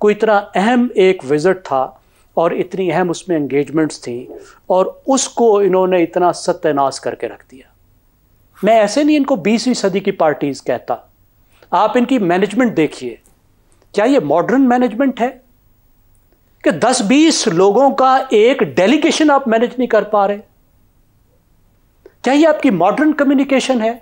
کوئی اتنا اہم ایک وزٹ تھا اور اتنی اہم اس میں انگیجمنٹس تھیں اور اس کو انہوں نے اتنا ستیہ ناش کر کے رکھ دیا. میں ایسے نہیں ان کو 20ویں صدی کی پارٹیز کہتا. آپ ان کی مینجمنٹ دیکھیے, کیا یہ ماڈرن مینجمنٹ ہے کہ 10-20 لوگوں کا ایک ڈیلیگیشن آپ مینج نہیں کر پا رہے؟ کیا یہ آپ کی ماڈرن کمیونیکیشن ہے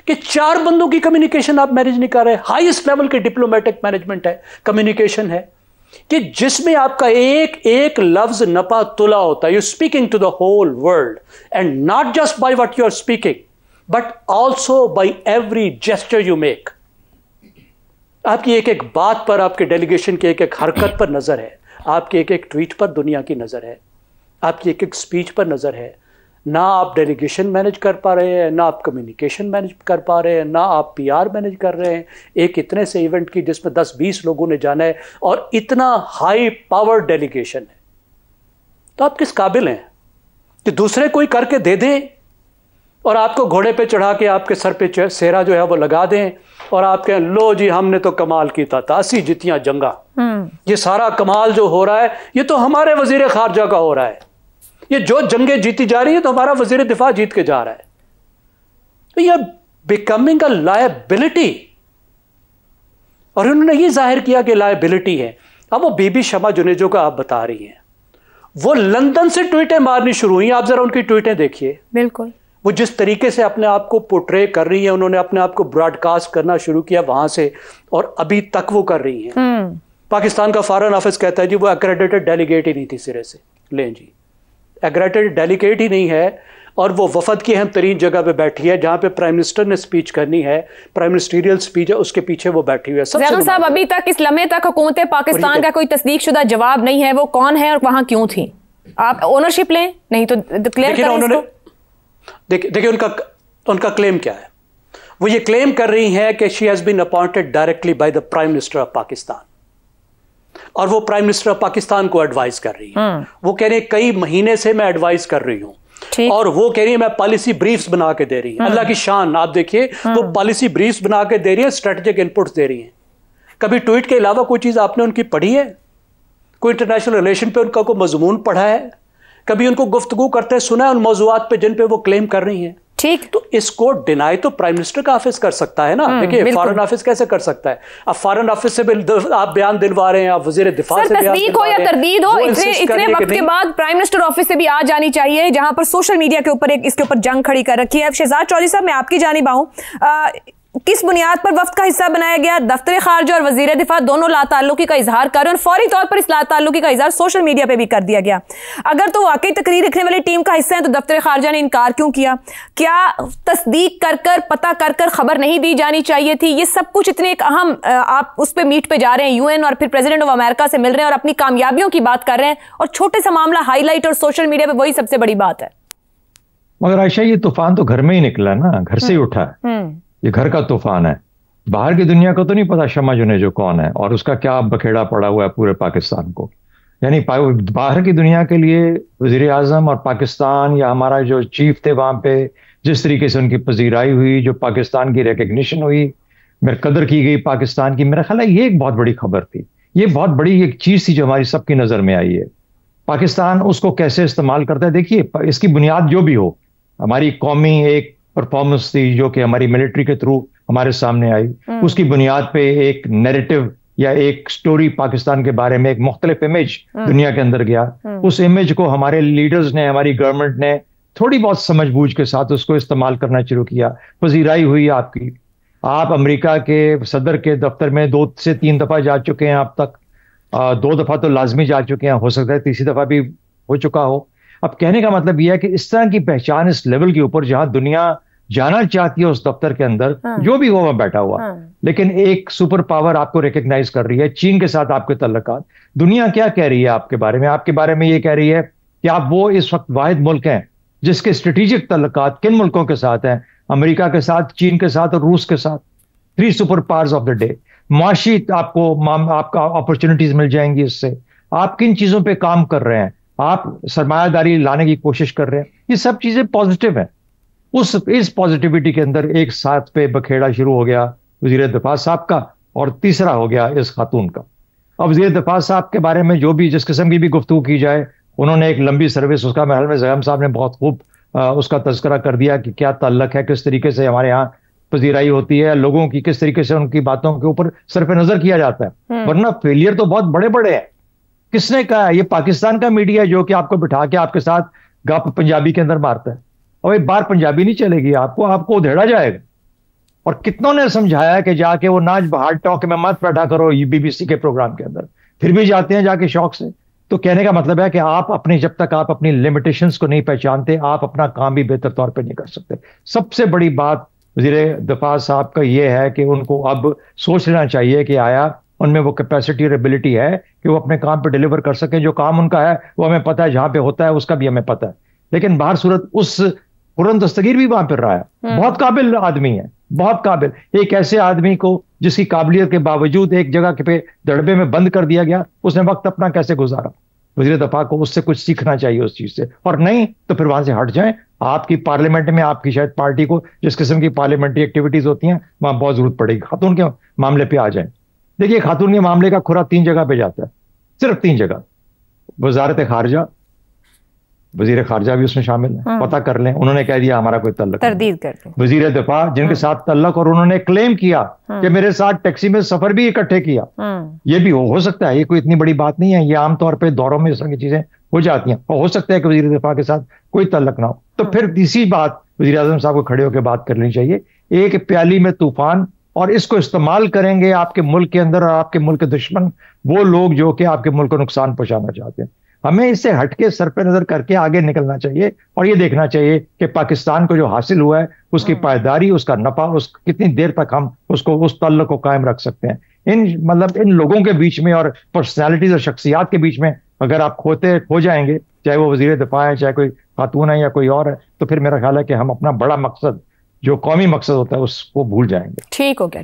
کہ 4 بندوں کی کمیونیکیشن آپ مینج نہیں کر رہے؟ ہائیسٹ لیول کے ڈپلومیٹک مینجمنٹ ہے, کمیونیکیشن ہے کہ جس میں آپ کا ایک ایک لفظ نپا تلا ہوتا ہے. You speaking to the whole world and not just by what you are speaking but also by every gesture you make. آپ کی ایک ایک بات پر, آپ کے ڈیلیگیشن کی ایک ایک حرکت پر نظر ہے, آپ کے ایک ایک ٹویٹ پر دنیا کی نظر ہے, آپ کی ایک ایک سپیچ پر نظر ہے. نہ آپ ڈیلیگیشن مینج کر پا رہے ہیں, نہ آپ کمیونیکیشن مینج کر پا رہے ہیں, نہ آپ پی آر مینج کر رہے ہیں ایک اتنے سے ایونٹ کی جس میں 10-20 لوگوں نے جانا ہے اور اتنا ہائی پاور ڈیلیگیشن ہے. تو آپ کس قابل ہیں کہ دوسرے کوئی کر کے دے دیں اور آپ کو گھوڑے پہ چڑھا کے آپ کے سر پہ سہرا جو ہے وہ لگا دیں اور آپ کہیں لو جی ہم نے تو کمال کی تھا, 80 جتیاں جنگا, یہ سارا کمال جو ہو رہا ہے یہ تو ہمارے وزیر خارجہ کا ہو رہا ہے, یہ جو جنگیں جیتی جا رہی ہیں تو ہمارا وزیر دفاع جیت کے جا رہا ہے. تو یہ بیکمنگ اے لائبلٹی, اور انہوں نے یہ ظاہر کیا کہ لائبلٹی ہے. اب وہ بی بی شمع جنیجو کا آپ بتا رہی ہیں, وہ لندن سے ٹویٹیں مارنی شروع ہوئی. آپ ذرا ان کی ٹویٹیں دیکھیے. بالکل وہ جس طریقے سے اپنے آپ کو پورٹرے کر رہی ہیں, انہوں نے اپنے آپ کو براڈ کاسٹ کرنا شروع کیا وہاں سے اور ابھی تک وہ کر رہی ہیں. پاکستان کا فارن آفس کہتا ہے جی وہ ایکریڈیٹڈ ڈیلیگیٹ ہی نہیں تھی سرے سے. لیں جی, ایکریڈیٹڈ ڈیلیگیٹ ہی نہیں ہے اور وہ وفد کی اہم ترین جگہ پہ بیٹھی ہے جہاں پہ پرائم منسٹر نے سپیچ کرنی ہے, پرائم منسٹریل سپیچ ہے, اس کے پیچھے وہ بیٹھی ہوئی ہے. زیادہ صاحب ابھی تک اس لمحے تک حکومت پاکستان کا کوئی تصدیق شدہ جواب نہیں ہے, وہ کون ہے اور وہاں کیوں تھی؟ آپ اونرشپ لیں, نہیں تو ڈکلیئر کریں اس کو. دیکھیں ان کا کلیم کیا ہے. وہ یہ کلیم کر رہی ہیں کہ she has been appointed directly by the prime minister of Pakistan, اور وہ پرائم منسٹر آف پاکستان کو ایڈوائز کر رہی ہیں. وہ کہہ رہے ہیں کئی مہینے سے میں ایڈوائز کر رہی ہوں, اور وہ کہہ رہی ہیں میں پالیسی بریفز بنا کے دے رہی ہیں. اللہ کی شان, آپ دیکھیے وہ پالیسی بریفز بنا کے دے رہی ہیں, اسٹریٹجک انپٹس دے رہی ہیں. کبھی ٹویٹ کے علاوہ کوئی چیز آپ نے ان کی پڑھی ہے؟ کوئی انٹرنیشنل ریلیشن پہ ان کا کوئی مضمون پڑھا ہے؟ کبھی ان کو گفتگو کرتے سنا ہے ان موضوعات پہ جن پہ وہ کلیم کر رہی ہیں؟ ٹھیک, تو اس کو ڈینائی تو پرائم منسٹر کا آفس کر سکتا ہے نا. دیکھیے فارن آفس کیسے کر سکتا ہے؟ اب فارن آفس سے بھی آپ بیان دلوا رہے ہیں, آپ وزیر دفاع سے تصدیق ہو یا تردید ہو, اتنے وقت کے بعد پرائم منسٹر آفس سے بھی آ جانی چاہیے, جہاں پر سوشل میڈیا کے اوپر اس کے اوپر جنگ کھڑی کر رکھی ہے. شہزاد چودھری صاحب میں آپ کی جانب آؤں, کس بنیاد پر وفد کا حصہ بنایا گیا؟ دفتر خارجہ اور وزیر دفاع دونوں لا تعلقی کا اظہار کر رہے ہیں اور فوری طور پر اس لا تعلقی کا اظہار سوشل میڈیا پہ بھی کر دیا گیا. اگر تو واقعی تقریر لکھنے والی ٹیم کا حصہ ہے تو دفتر خارجہ نے انکار کیوں کیا؟ کیا تصدیق کر کر پتہ کر کر خبر نہیں دی جانی چاہیے تھی؟ یہ سب کچھ اتنے ایک اہم, آپ اس پہ میٹ پہ جا رہے ہیں یو این اور پھر پریزیڈنٹ آف امریکہ سے مل رہے ہیں اور اپنی کامیابیوں کی بات کر رہے ہیں, اور چھوٹے سا معاملہ ہائی لائٹ اور سوشل میڈیا پہ وہی سب سے بڑی بات ہے. مگر عائشہ یہ طوفان تو گھر میں ہی نکلا نا, گھر سے ہی اٹھا ہے, یہ گھر کا طوفان ہے. باہر کی دنیا کو تو نہیں پتا شمع جنیجو کون ہے اور اس کا کیا بکھیڑا پڑا ہوا ہے پورے پاکستان کو. یعنی باہر کی دنیا کے لیے وزیر اعظم اور پاکستان یا ہمارا جو چیف تھے وہاں پہ جس طریقے سے ان کی پذیرائی ہوئی, جو پاکستان کی ریکگنیشن ہوئی, میرے قدر کی گئی پاکستان کی, میرا خیال ہے یہ ایک بہت بڑی خبر تھی. یہ بہت بڑی ایک چیز تھی جو ہماری سب کی نظر میں آئی ہے. پاکستان اس کو کیسے استعمال کرتا ہے. دیکھیے اس کی بنیاد جو بھی ہو, ہماری قومی ایک پرفارمنس تھی جو کہ ہماری ملٹری کے تھرو ہمارے سامنے آئی, اس کی بنیاد پہ ایک نیریٹو یا ایک سٹوری پاکستان کے بارے میں, ایک مختلف امیج دنیا کے اندر گیا. اس امیج کو ہمارے لیڈرز نے, ہماری گورنمنٹ نے تھوڑی بہت سمجھ بوجھ کے ساتھ اس کو استعمال کرنا شروع کیا. پذیرائی ہوئی آپ کی, آپ امریکہ کے صدر کے دفتر میں 2 سے 3 دفعہ جا چکے ہیں اب تک, 2 دفعہ تو لازمی جا چکے ہیں, ہو سکتا ہے تیسری دفعہ بھی ہو چکا ہو. اب کہنے کا مطلب یہ ہے کہ اس طرح کی پہچان اس لیول کے اوپر جہاں دنیا جانا چاہتی ہے اس دفتر کے اندر, جو بھی ہو بیٹھا ہوا, لیکن ایک سپر پاور آپ کو ریکگنائز کر رہی ہے. چین کے ساتھ آپ کے تعلقات, دنیا کیا کہہ رہی ہے آپ کے بارے میں؟ آپ کے بارے میں یہ کہہ رہی ہے کہ آپ وہ اس وقت واحد ملک ہیں جس کے اسٹریٹجک تعلقات کن ملکوں کے ساتھ ہیں؟ امریکہ کے ساتھ, چین کے ساتھ اور روس کے ساتھ. 3 super powers of the day. معاشی آپ کا اپرچونٹیز مل جائیں گی اس سے. آپ کن چیزوں پہ کام کر رہے ہیں؟ آپ سرمایہ داری لانے کی کوشش کر رہے ہیں. یہ سب چیزیں پازیٹیو ہیں. اس پازیٹیوٹی کے اندر ایک ساتھ پہ بکھیڑا شروع ہو گیا وزیر دفاع صاحب کا, اور تیسرا ہو گیا اس خاتون کا. اب وزیر دفاع صاحب کے بارے میں جو بھی جس قسم کی بھی گفتگو کی جائے، انہوں نے ایک لمبی سروس، اس کا محل میں زغم صاحب نے بہت خوب اس کا تذکرہ کر دیا کہ کیا تعلق ہے، کس طریقے سے ہمارے یہاں پذیرائی ہوتی ہے لوگوں کی، کس طریقے سے ان کی باتوں کے اوپر صرف نظر کیا جاتا ہے، ورنہ فیلئر تو بہت بڑے بڑے ہیں. کس نے کہا؟ یہ پاکستان کا میڈیا جو کہ آپ کو بٹھا کے آپ کے ساتھ گپ پنجابی کے اندر مارتا ہے، اور ایک بار پنجابی نہیں چلے گی آپ کو ادھیڑا جائے گا. اور کتنوں نے سمجھایا کہ جا کے وہ ناج ہارڈ ٹاک میں مت بیٹھا کرو BBC کے پروگرام کے اندر، پھر بھی جاتے ہیں جا کے شوق سے. تو کہنے کا مطلب ہے کہ جب تک آپ اپنی لمیٹیشنز کو نہیں پہچانتے، آپ اپنا کام بھی بہتر طور پہ نہیں کر سکتے. سب سے بڑی بات وزیر دفاع صاحب کا یہ ہے کہ ان کو اب سوچ لینا چاہیے کہ آیا ان میں وہ کیپیسٹی اور ایبلٹی ہے کہ وہ اپنے کام پہ ڈیلیور کر سکیں. جو کام ان کا ہے وہ ہمیں پتہ ہے، جہاں پہ ہوتا ہے اس کا بھی ہمیں پتہ ہے. لیکن باہر صورت اس قرن دستگیر بھی وہاں پھر رہا ہے، بہت قابل آدمی ہے، بہت قابل. ایک ایسے آدمی کو جس کی قابلیت کے باوجود ایک جگہ پہ دڑبے میں بند کر دیا گیا، اس نے وقت اپنا کیسے گزارا. وزیر دفاع کو اس سے کچھ سیکھنا چاہیے اس چیز سے، اور نہیں تو پھر وہاں سے ہٹ جائیں. آپ کی پارلیمنٹ میں آپ کی شاید پارٹی کو جس قسم کی پارلیمنٹری ایکٹیویٹیز ہوتی ہیں وہاں بہت ضرورت پڑے گی. خاتون کے معاملے پہ آ جائیں. دیکھیے خاتون کے معاملے کا کھرا 3 جگہ پہ جاتا ہے، صرف 3 جگہ. وزارت خارجہ، وزیر خارجہ بھی اس میں شامل ہے، پتہ کر لیں، انہوں نے کہہ دیا ہمارا کوئی تعلق تردید کر دیں. وزیر دفاع جن کے ساتھ تعلق، اور انہوں نے کلیم کیا کہ میرے ساتھ ٹیکسی میں سفر بھی اکٹھے کیا. یہ بھی ہو سکتا ہے، یہ کوئی اتنی بڑی بات نہیں ہے، یہ عام طور پہ دوروں میں اس طرح کی چیزیں ہو جاتی ہیں، اور ہو سکتا ہے کہ وزیر دفاع کے ساتھ کوئی تعلق نہ ہو. تو پھر تیسری بات وزیر اعظم صاحب کو کھڑے ہو کے بات کرنی چاہیے، ایک پیالی میں طوفان، اور اس کو استعمال کریں گے آپ کے ملک کے اندر اور آپ کے ملک کے دشمن، وہ لوگ جو کہ آپ کے ملک کو نقصان پہنچانا چاہتے ہیں. ہمیں اس سے ہٹ کے سر پہ نظر کر کے آگے نکلنا چاہیے، اور یہ دیکھنا چاہیے کہ پاکستان کو جو حاصل ہوا ہے اس کی پائیداری، اس کا نفع، کتنی دیر تک ہم اس تعلق کو قائم رکھ سکتے ہیں. ان لوگوں کے بیچ میں اور پرسنالٹیز اور شخصیات کے بیچ میں اگر آپ کھو جائیں گے، چاہے وہ وزیر دفاع ہے، چاہے کوئی خاتون ہے یا کوئی اور ہے، تو پھر میرا خیال ہے کہ ہم اپنا بڑا مقصد جو قومی مقصد ہوتا ہے اس کو بھول جائیں گے. ٹھیک ہو گیا.